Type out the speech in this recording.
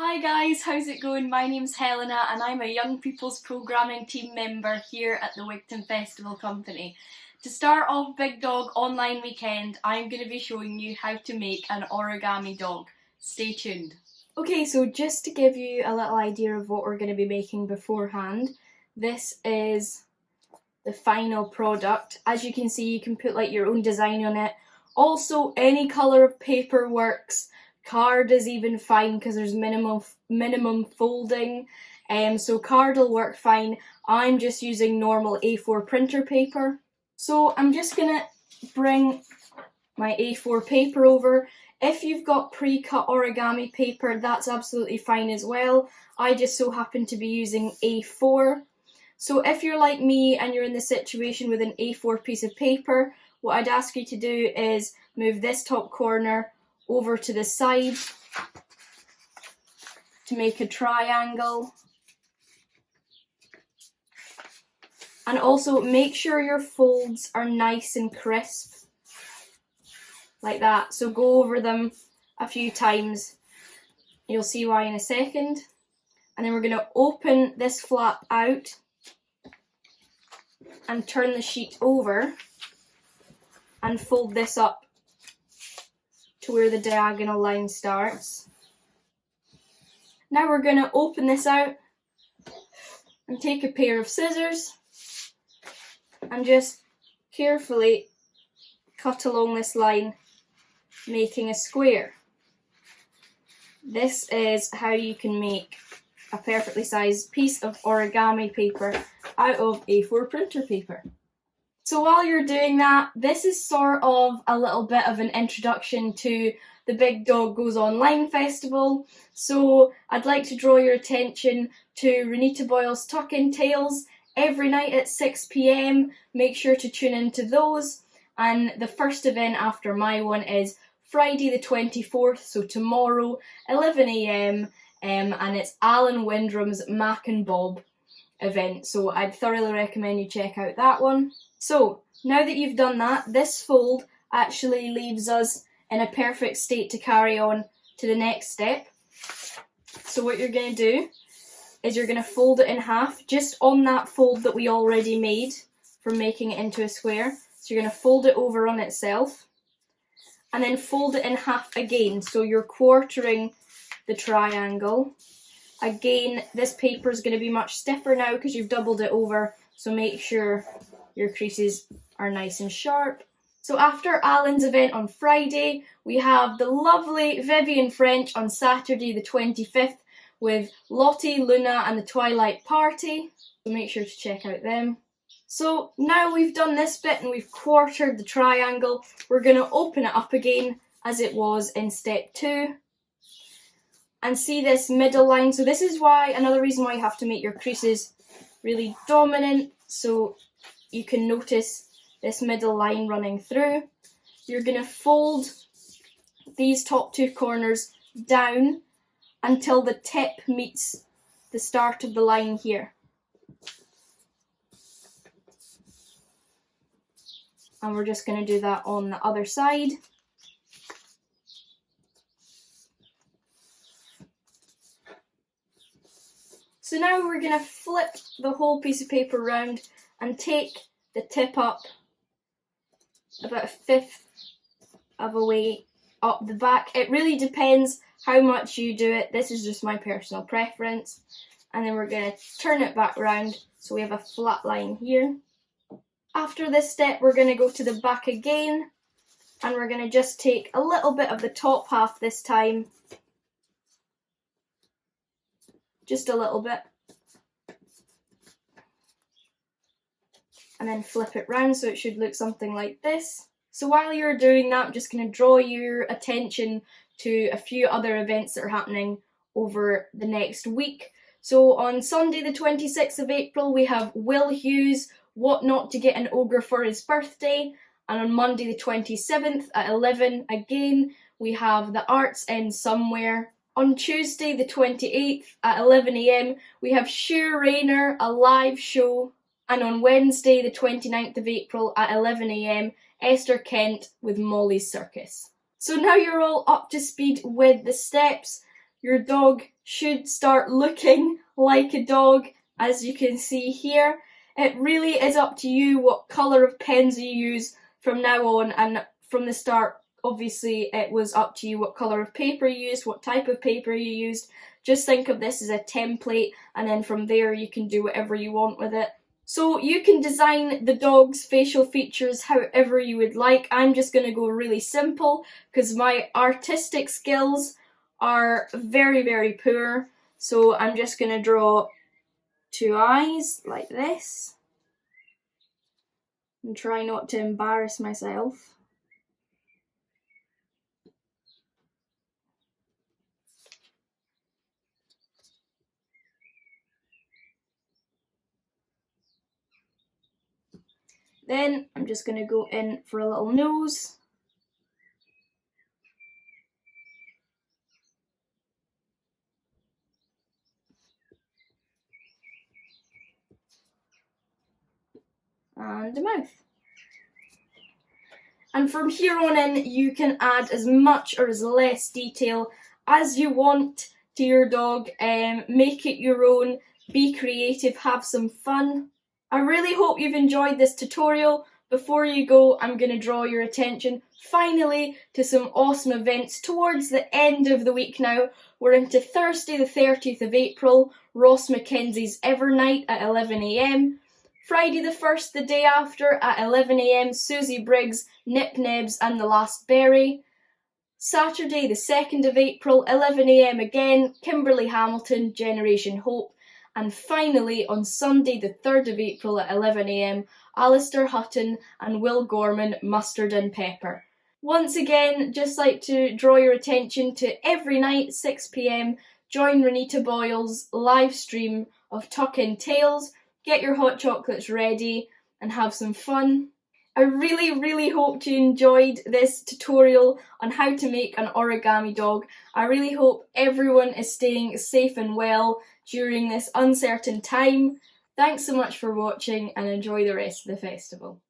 Hi guys, how's it going? My name's Helena and I'm a Young People's Programming team member here at the Wigton Festival Company. To start off Big Dog Online Weekend, I'm going to be showing you how to make an origami dog. Stay tuned. Okay, so just to give you a little idea of what we're going to be making beforehand, this is the final product. As you can see, you can put like your own design on it. Also, any colour of paper works. Card is even fine because there's minimum folding, so card will work fine. I'm just using normal A4 printer paper. So I'm just gonna bring my A4 paper over. If you've got pre-cut origami paper, that's absolutely fine as well. I just so happen to be using A4. So if you're like me and you're in the situation with an A4 piece of paper, what I'd ask you to do is move this top corner over to the side to make a triangle. And also make sure your folds are nice and crisp, like that. So go over them a few times. You'll see why in a second. And then we're going to open this flap out and turn the sheet over and fold this up to where the diagonal line starts. Now we're going to open this out and take a pair of scissors and just carefully cut along this line, making a square. This is how you can make a perfectly sized piece of origami paper out of A4 printer paper. So while you're doing that, this is sort of a little bit of an introduction to the Big Dog Goes Online Festival. So I'd like to draw your attention to Renita Boyle's Tuck-In Tales every night at 6 PM. Make sure to tune into those. And the first event after my one is Friday the 24th, so tomorrow, 11 AM, and it's Alan Windrum's Mac and Bob event. So I'd thoroughly recommend you check out that one. So, now that you've done that, this fold actually leaves us in a perfect state to carry on to the next step. So what you're going to do is you're going to fold it in half, just on that fold that we already made for making it into a square. So you're going to fold it over on itself, and then fold it in half again, so you're quartering the triangle. Again, this paper is going to be much stiffer now because you've doubled it over, so make sure your creases are nice and sharp. So after Alan's event on Friday, we have the lovely Vivian French on Saturday the 25th with Lottie, Luna and the Twilight Party. So make sure to check out them. So now we've done this bit and we've quartered the triangle, we're going to open it up again as it was in step 2. And see this middle line. So this is why, another reason why you have to make your creases really dominant, so you can notice this middle line running through. You're going to fold these top 2 corners down until the tip meets the start of the line here. And we're just going to do that on the other side. So now we're going to flip the whole piece of paper round and take the tip up about 1/5 of a way up the back. It really depends how much you do it. This is just my personal preference. And then we're going to turn it back round so we have a flat line here. After this step, we're going to go to the back again, and we're going to just take a little bit of the top half this time. Just a little bit. And then flip it round so it should look something like this. So while you're doing that, I'm just going to draw your attention to a few other events that are happening over the next week. So on Sunday the 26th of April we have Will Hughes' What Not to Get an Ogre for His Birthday, and on Monday the 27th at 11 again we have The Arts End Somewhere. On Tuesday the 28th at 11 AM we have Sheer Rayner, a live show. And on Wednesday the 29th of April at 11 AM, Esther Kent with Molly's Circus. So now you're all up to speed with the steps, your dog should start looking like a dog, as you can see here. It really is up to you what colour of pens you use from now on, and from the start obviously it was up to you what colour of paper you used, what type of paper you used. Just think of this as a template, and then from there you can do whatever you want with it. So you can design the dog's facial features however you would like. I'm just going to go really simple because my artistic skills are very, very poor. So I'm just going to draw 2 eyes like this and try not to embarrass myself. Then I'm just going to go in for a little nose. And a mouth. And from here on in, you can add as much or as less detail as you want to your dog. Make it your own, be creative, have some fun. I really hope you've enjoyed this tutorial. Before you go, I'm going to draw your attention finally to some awesome events towards the end of the week now. We're into Thursday the 30th of April, Ross Mackenzie's Evernight at 11 AM. Friday the 1st, the day after, at 11 AM, Susie Briggs, Nip Nebs and the Last Berry. Saturday the 2nd of April, 11 AM again, Kimberly Hamilton, Generation Hope. And finally, on Sunday the 3rd of April at 11 AM, Alistair Hutton and Will Gorman, Mustard and Pepper. Once again, just like to draw your attention to every night, 6 PM, join Renita Boyle's live stream of Tuck In Tales. Get your hot chocolates ready and have some fun. I really, really hope you enjoyed this tutorial on how to make an origami dog. I really hope everyone is staying safe and well during this uncertain time. Thanks so much for watching and enjoy the rest of the festival.